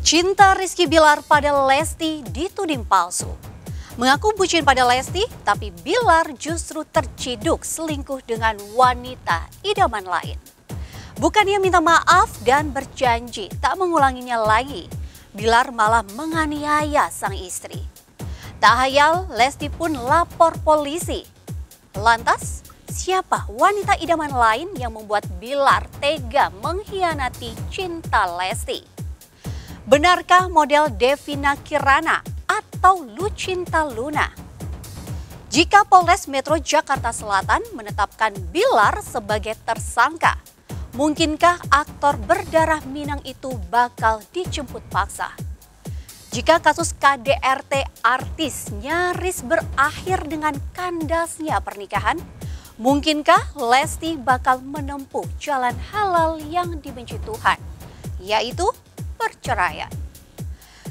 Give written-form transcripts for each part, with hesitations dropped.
Cinta Rizky Bilar pada Lesti dituding palsu. Mengaku bucin pada Lesti, tapi Bilar justru terciduk selingkuh dengan wanita idaman lain. Bukannya minta maaf dan berjanji tak mengulanginya lagi, Bilar malah menganiaya sang istri. Tak hayal, Lesti pun lapor polisi. Lantas, siapa wanita idaman lain yang membuat Bilar tega mengkhianati cinta Lesti? Benarkah model Devina Kirana atau Lucinta Luna? Jika Polres Metro Jakarta Selatan menetapkan Bilar sebagai tersangka, mungkinkah aktor berdarah Minang itu bakal dijemput paksa? Jika kasus KDRT artis nyaris berakhir dengan kandasnya pernikahan, mungkinkah Lesti bakal menempuh jalan halal yang dibenci Tuhan, yaitu perceraian?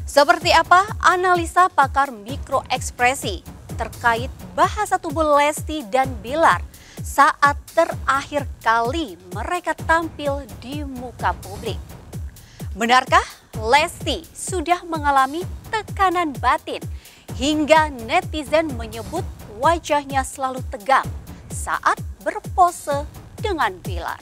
Seperti apa analisa pakar mikroekspresi terkait bahasa tubuh Lesti dan Bilar saat terakhir kali mereka tampil di muka publik? Benarkah Lesti sudah mengalami tekanan batin hingga netizen menyebut wajahnya selalu tegang saat berpose dengan Bilar?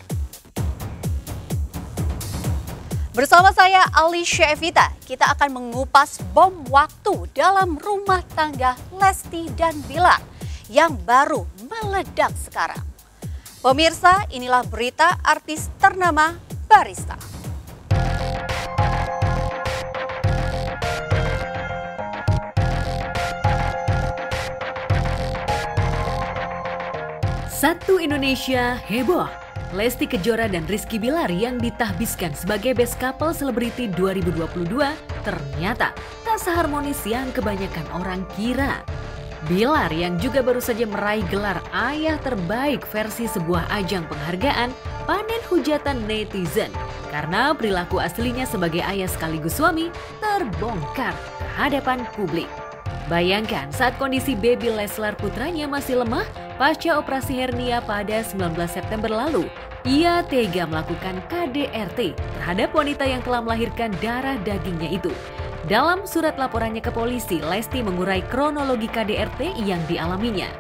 Bersama saya Alicia Evita, kita akan mengupas bom waktu dalam rumah tangga Lesti dan Bilar yang baru meledak sekarang. Pemirsa, inilah berita artis ternama Barista. Satu Indonesia heboh. Lesti Kejora dan Rizky Bilar yang ditahbiskan sebagai best couple selebriti 2022 ternyata tak seharmonis yang kebanyakan orang kira. Bilar yang juga baru saja meraih gelar ayah terbaik versi sebuah ajang penghargaan panen hujatan netizen karena perilaku aslinya sebagai ayah sekaligus suami terbongkar ke hadapan publik. Bayangkan saat kondisi baby Leslar putranya masih lemah pasca operasi hernia pada 19 September lalu, ia tega melakukan KDRT terhadap wanita yang telah melahirkan darah dagingnya itu. Dalam surat laporannya ke polisi, Lesti mengurai kronologi KDRT yang dialaminya.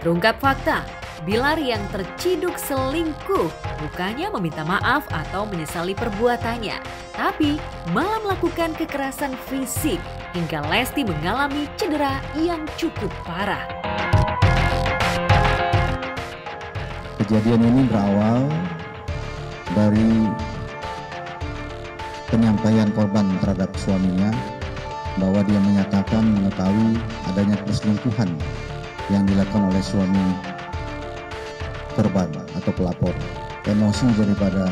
Terungkap fakta, Bilar yang terciduk selingkuh bukannya meminta maaf atau menyesali perbuatannya, tapi malah melakukan kekerasan fisik hingga Lesti mengalami cedera yang cukup parah. Kejadian ini berawal dari penyampaian korban terhadap suaminya bahwa dia menyatakan mengetahui adanya perselingkuhan yang dilakukan oleh suami korban atau pelapor. Emosi daripada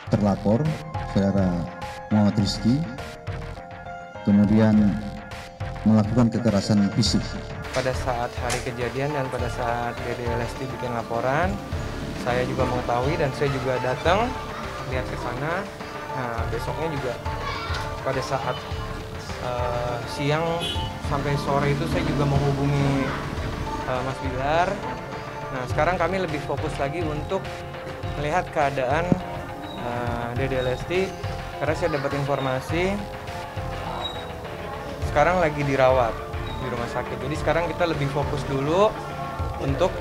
terlapor, saudara Muhammad Rizky, kemudian melakukan kekerasan fisik. Pada saat hari kejadian dan pada saat Dede Lesti bikin laporan, saya juga mengetahui dan saya juga datang lihat ke sana. Nah, besoknya juga pada saat siang sampai sore itu saya juga menghubungi Mas Bilar. Nah, sekarang kami lebih fokus lagi untuk melihat keadaan Dede Lesti karena saya dapat informasi sekarang lagi dirawat di rumah sakit. Jadi sekarang kita lebih fokus dulu untuk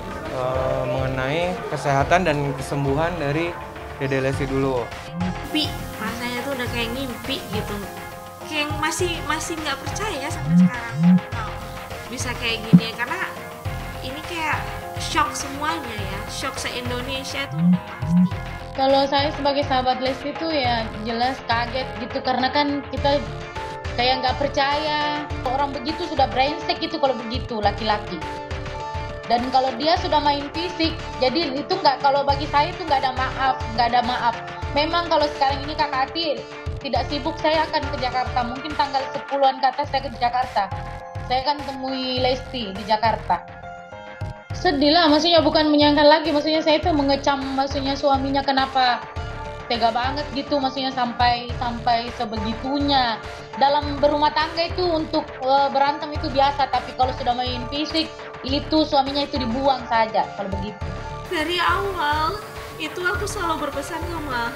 mengenai kesehatan dan kesembuhan dari Dede Lesti dulu. Mimpi, rasanya tuh udah kayak ngimpi gitu. Kayak masih nggak percaya sampai sekarang bisa kayak gini karena ini kayak shock semuanya ya, shock se-Indonesia tuh pasti. Kalau saya sebagai sahabat Lesti tuh ya jelas kaget gitu karena kan kita kayak nggak percaya orang begitu sudah brengsek gitu kalau begitu laki-laki. Dan kalau dia sudah main fisik, jadi itu nggak, kalau bagi saya itu nggak ada maaf. Memang kalau sekarang ini Kak Ati tidak sibuk, saya akan ke Jakarta. Mungkin tanggal 10-an ke atas saya ke Jakarta. Saya akan temui Lesti di Jakarta. Sedih lah, maksudnya bukan menyangka lagi, maksudnya saya itu mengecam maksudnya suaminya kenapa tega banget gitu, maksudnya sampai sebegitunya. Dalam berumah tangga itu untuk berantem itu biasa, tapi kalau sudah main fisik itu suaminya itu dibuang saja kalau begitu. Dari awal itu aku selalu berpesan sama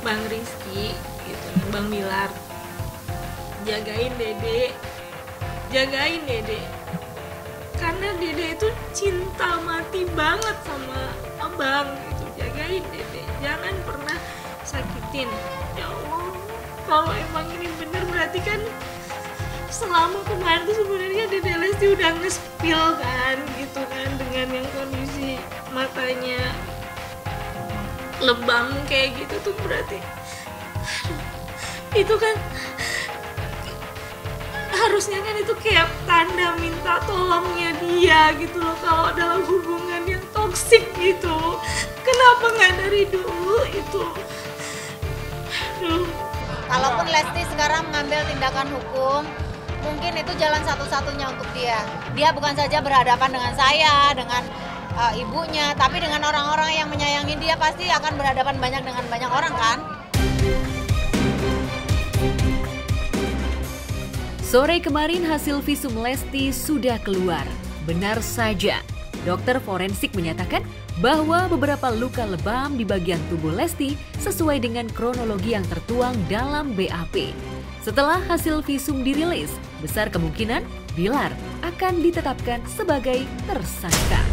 Bang Rizky gitu, Bang Bilar, jagain Dede, karena Dede itu cinta mati banget sama abang gitu. Jagain Dede, jangan pernah sakitin. Ya Allah, kalau emang ini bener berarti kan selama kemarin tuh sebenarnya Dede Lesti udah nge-spill kan gitu kan, dengan yang kondisi matanya lebam kayak gitu tuh berarti itu kan harusnya kan itu kayak tanda minta tolongnya dia gitu loh kalau dalam hubungan yang toksik gitu. Kenapa nggak dari dulu itu? Kalaupun Lesti sekarang mengambil tindakan hukum, mungkin itu jalan satu-satunya untuk dia. Dia bukan saja berhadapan dengan saya, dengan ibunya, tapi dengan orang-orang yang menyayangi dia pasti akan berhadapan dengan banyak orang kan. Sore kemarin hasil visum Lesti sudah keluar. Benar saja, dokter forensik menyatakan bahwa beberapa luka lebam di bagian tubuh Lesti sesuai dengan kronologi yang tertuang dalam BAP. Setelah hasil visum dirilis, besar kemungkinan Bilar akan ditetapkan sebagai tersangka.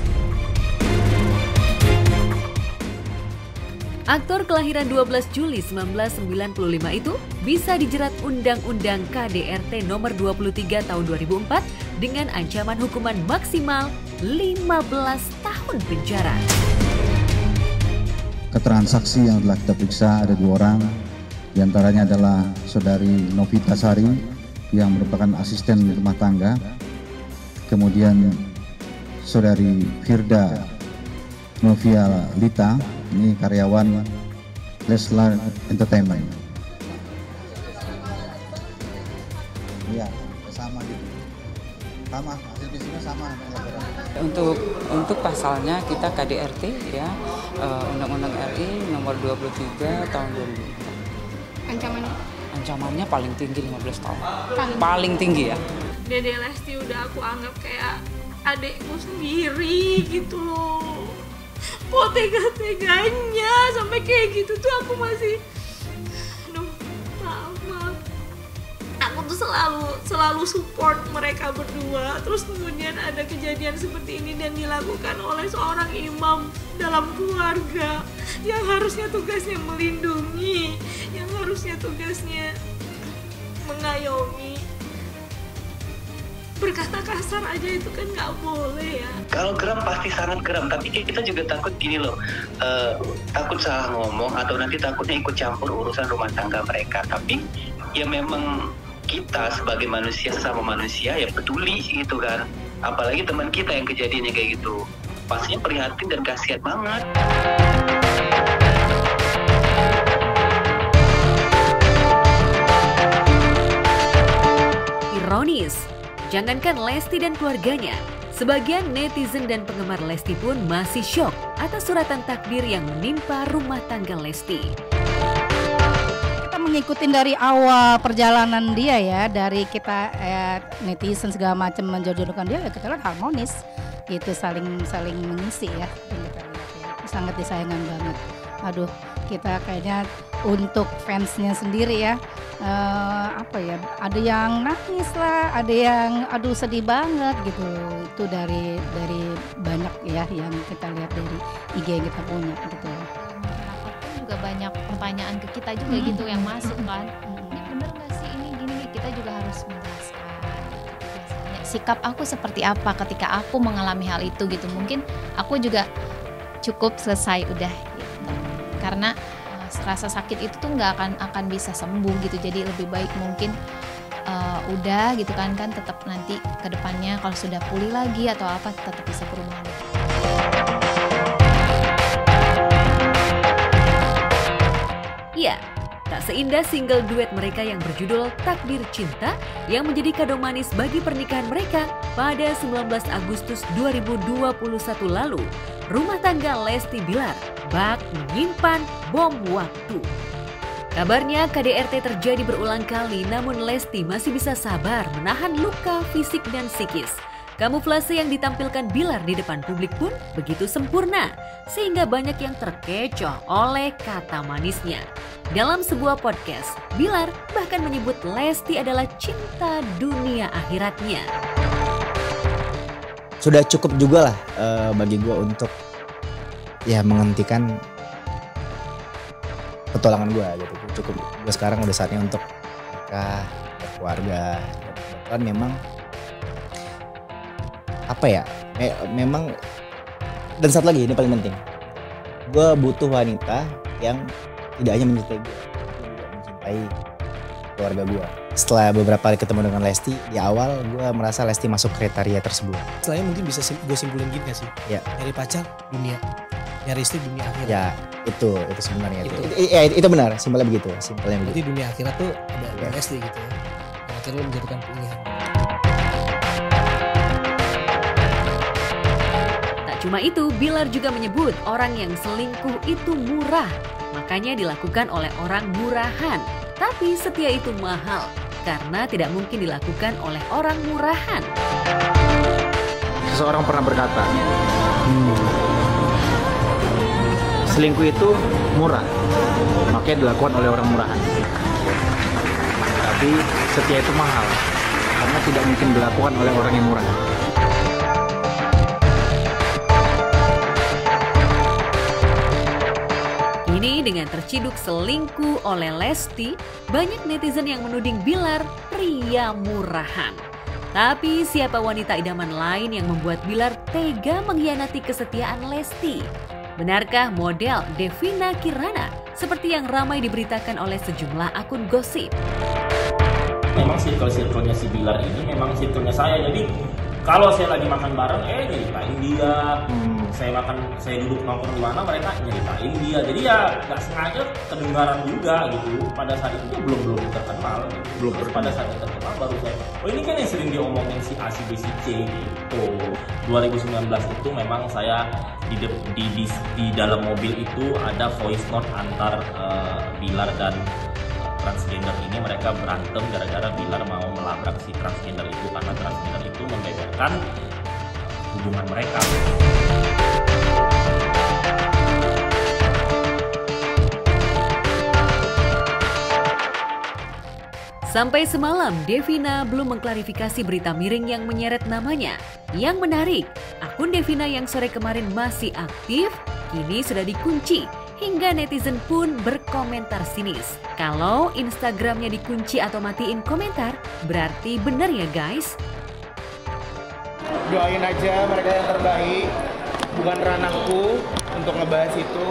Aktor kelahiran 12 Juli 1995 itu bisa dijerat Undang-Undang KDRT nomor 23 tahun 2004 dengan ancaman hukuman maksimal 15 tahun penjara. Keterangan saksi yang telah kita periksa ada 2 orang, diantaranya adalah saudari Novita Sari yang merupakan asisten rumah tangga, kemudian saudari Firda Novia Lita, ini karyawan Leslar Entertainment. Iya, sama gitu. Sama, hasil visumnya sama. Untuk pasalnya kita KDRT ya, Undang-Undang RI nomor 23 tahun 2004. Ancamannya paling tinggi 15 tahun. Paling tinggi ya. Dede Lesti udah aku anggap kayak adekku sendiri gitu loh. Kok tega-teganya sampai kayak gitu tuh aku masih, aduh, maaf. Aku tuh selalu support mereka berdua. Terus kemudian ada kejadian seperti ini dan dilakukan oleh seorang imam dalam keluarga yang harusnya tugasnya melindungi, yang harusnya tugasnya mengayomi. Berkata kasar aja itu kan nggak boleh ya. Kalau geram pasti sangat geram, tapi kita juga takut gini loh, takut salah ngomong atau nanti takutnya ikut campur urusan rumah tangga mereka. Tapi ya memang kita sebagai manusia, sesama manusia ya peduli gitu kan. Apalagi teman kita yang kejadiannya kayak gitu, pastinya prihatin dan kasihan banget. Ironis, jangankan Lesti dan keluarganya, sebagian netizen dan penggemar Lesti pun masih syok atas suratan takdir yang menimpa rumah tangga Lesti. Kita mengikuti dari awal perjalanan dia ya, dari kita netizen segala macam menjodohkan dia, ya kita lihat harmonis, gitu saling mengisi ya, sangat disayangkan banget. Aduh, kita kayaknya untuk fansnya sendiri ya. Ada yang nangis lah, ada yang aduh sedih banget gitu. Itu dari banyak ya yang kita lihat dari IG yang kita punya gitu. Masyarakat juga banyak pertanyaan ke kita juga gitu yang masuk kan. Ini bener nggak sih ini gini? Kita juga harus menjelaskan. Biasanya sikap aku seperti apa ketika aku mengalami hal itu gitu. Mungkin aku juga cukup selesai udah gitu. Karena rasa sakit itu tuh nggak akan bisa sembuh gitu. Jadi lebih baik mungkin udah gitu kan tetap nanti ke depannya kalau sudah pulih lagi atau apa tetap bisa ke rumah. Ya, tak seindah single duet mereka yang berjudul Takdir Cinta yang menjadi kado manis bagi pernikahan mereka pada 19 Agustus 2021 lalu. Rumah tangga Lesti Bilar bak menyimpan bom waktu. Kabarnya KDRT terjadi berulang kali, namun Lesti masih bisa sabar menahan luka fisik dan psikis. Kamuflase yang ditampilkan Bilar di depan publik pun begitu sempurna, sehingga banyak yang terkecoh oleh kata manisnya. Dalam sebuah podcast, Bilar bahkan menyebut Lesti adalah cinta dunia akhiratnya. Sudah cukup juga lah bagi gue untuk ya menghentikan petualangan gue gitu. Cukup, gue sekarang udah saatnya untuk nikah, berkeluarga. Dan memang apa ya? Memang, dan satu lagi ini paling penting. Gue butuh wanita yang tidak hanya mencintai gue, juga mencintai keluarga gue. Setelah beberapa kali ketemu dengan Lesti, di awal gue merasa Lesti masuk kriteria tersebut. Selain mungkin bisa gue simpulin gini gak sih? Ya. Nyari pacar dunia, nyari istri dunia akhirat. Ya itu sebenarnya itu benar, simpelnya begitu. Jadi dunia akhirat tuh ada Lesti gitu ya. Yang akhirnya menjadikan pilihan. Tak cuma itu, Bilar juga menyebut orang yang selingkuh itu murah. Makanya dilakukan oleh orang murahan. Tapi setia itu mahal karena tidak mungkin dilakukan oleh orang murahan. Seseorang pernah berkata, selingkuh itu murah, makanya dilakukan oleh orang murahan. Tapi setia itu mahal, karena tidak mungkin dilakukan oleh orang yang murah. Kini dengan terciduk selingkuh oleh Lesti, banyak netizen yang menuding Bilar pria murahan. Tapi siapa wanita idaman lain yang membuat Bilar tega mengkhianati kesetiaan Lesti? Benarkah model Devina Kirana seperti yang ramai diberitakan oleh sejumlah akun gosip? Memang circle-nya si Bilar ini memang circle-nya saya. Jadi kalau saya lagi makan bareng, nyeritain dia. Saya duduk nongkrong di mana, mereka nyeritain dia. Jadi ya nggak sengaja kedengaran juga gitu. Pada saat itu belum terkenal. Gitu. Terus pada saat itu terkenal baru saya, oh ini kan yang sering diomongin si A, si B, si C gitu. 2019 itu memang saya di dalam mobil itu ada voice note antar Bilar dan transgender ini. Mereka berantem gara-gara Bilar mau melabrak si transgender itu karena transgender itu membeberkan hubungan mereka. Sampai semalam, Devina belum mengklarifikasi berita miring yang menyeret namanya. Yang menarik, akun Devina yang sore kemarin masih aktif, kini sudah dikunci. Hingga netizen pun berkomentar sinis. Kalau Instagramnya dikunci atau matiin komentar, berarti benar ya guys? Doain aja mereka yang terbaik, bukan ranahku untuk ngebahas itu.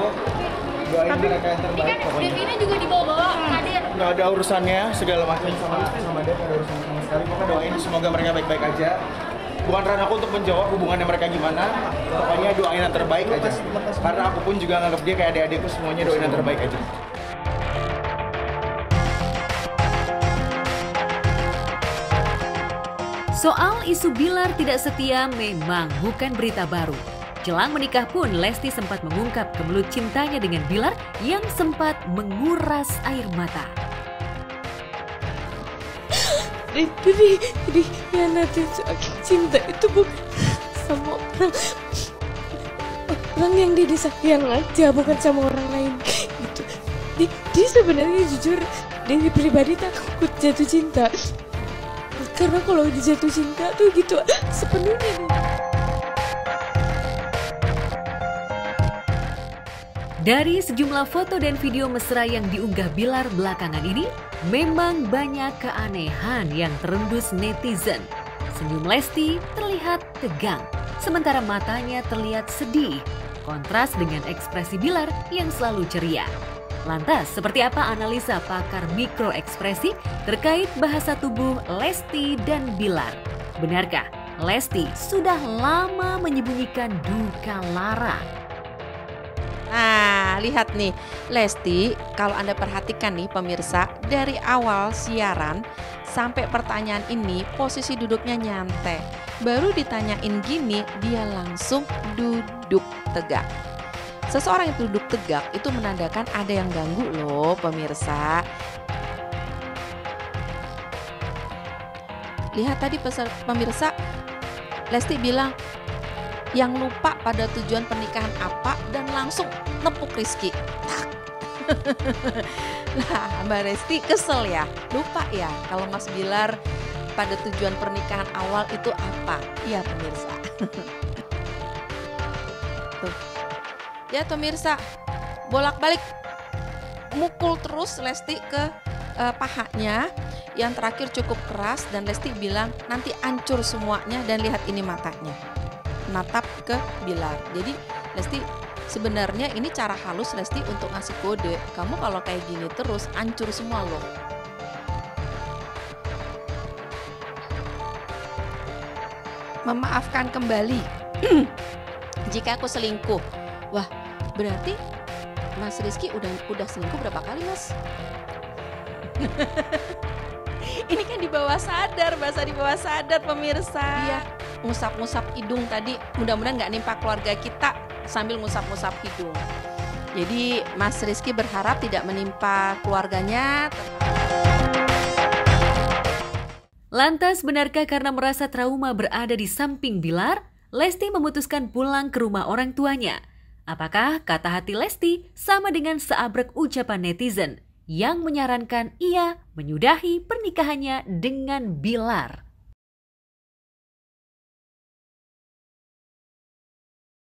Doain mereka yang terbaik pokoknya. Devina juga dibawa-bawa hadir. Nggak ada urusannya segala macam sama Dev, ada urusan sama sekali. Pokoknya doain semoga mereka baik-baik aja. Bukan ranahku untuk menjawab hubungannya mereka gimana. Pokoknya doain yang terbaik aja. Karena aku pun juga nganggap dia kayak adik-adikku, semuanya doain yang terbaik aja. Soal isu Bilar tidak setia memang bukan berita baru. Jelang menikah pun Lesti sempat mengungkap kemelut cintanya dengan Bilar yang sempat menguras air mata. Jadi nanti cinta itu bukan sama orang yang dia disayang aja, bukan sama orang lain gitu. Dia sebenarnya jujur dari pribadi takut jatuh cinta. Karena kalau dijatuh cinta tuh gitu sepenuhnya nih. Dari sejumlah foto dan video mesra yang diunggah Bilar belakangan ini, memang banyak keanehan yang terendus netizen. Senyum Lesti terlihat tegang, sementara matanya terlihat sedih. Kontras dengan ekspresi Bilar yang selalu ceria. Lantas, seperti apa analisa pakar mikroekspresi terkait bahasa tubuh Lesti dan Bilar? Benarkah Lesti sudah lama menyembunyikan duka lara? Nah, lihat nih, Lesti, kalau Anda perhatikan nih pemirsa, dari awal siaran sampai pertanyaan ini posisi duduknya nyantai. Baru ditanyain gini, dia langsung duduk tegak. Seseorang yang duduk tegak itu menandakan ada yang ganggu loh pemirsa. Lihat tadi pemirsa, Lesti bilang yang lupa pada tujuan pernikahan apa dan langsung nepuk Rizky. Lah, Mbak Resti kesel ya, lupa ya kalau Mas Bilar pada tujuan pernikahan awal itu apa? Iya pemirsa. Tuh. Ya pemirsa, bolak-balik mukul terus Lesti ke pahanya. Yang terakhir cukup keras dan Lesti bilang nanti hancur semuanya dan lihat ini matanya. Natap ke Bilar. Jadi Lesti sebenarnya ini cara halus Lesti untuk ngasih kode. Kamu kalau kayak gini terus hancur semua loh. Memaafkan kembali jika aku selingkuh. Wah, berarti Mas Rizky udah selingkuh berapa kali, Mas? Ini kan di bawah sadar, bahasa di bawah sadar pemirsa. Iya, ngusap-ngusap hidung tadi. Mudah-mudahan nggak nimpa keluarga kita sambil ngusap-ngusap hidung. Jadi Mas Rizky berharap tidak menimpa keluarganya. Lantas benarkah karena merasa trauma berada di samping Bilar, Lesti memutuskan pulang ke rumah orang tuanya? Apakah kata hati Lesti sama dengan seabrek ucapan netizen yang menyarankan ia menyudahi pernikahannya dengan Bilar?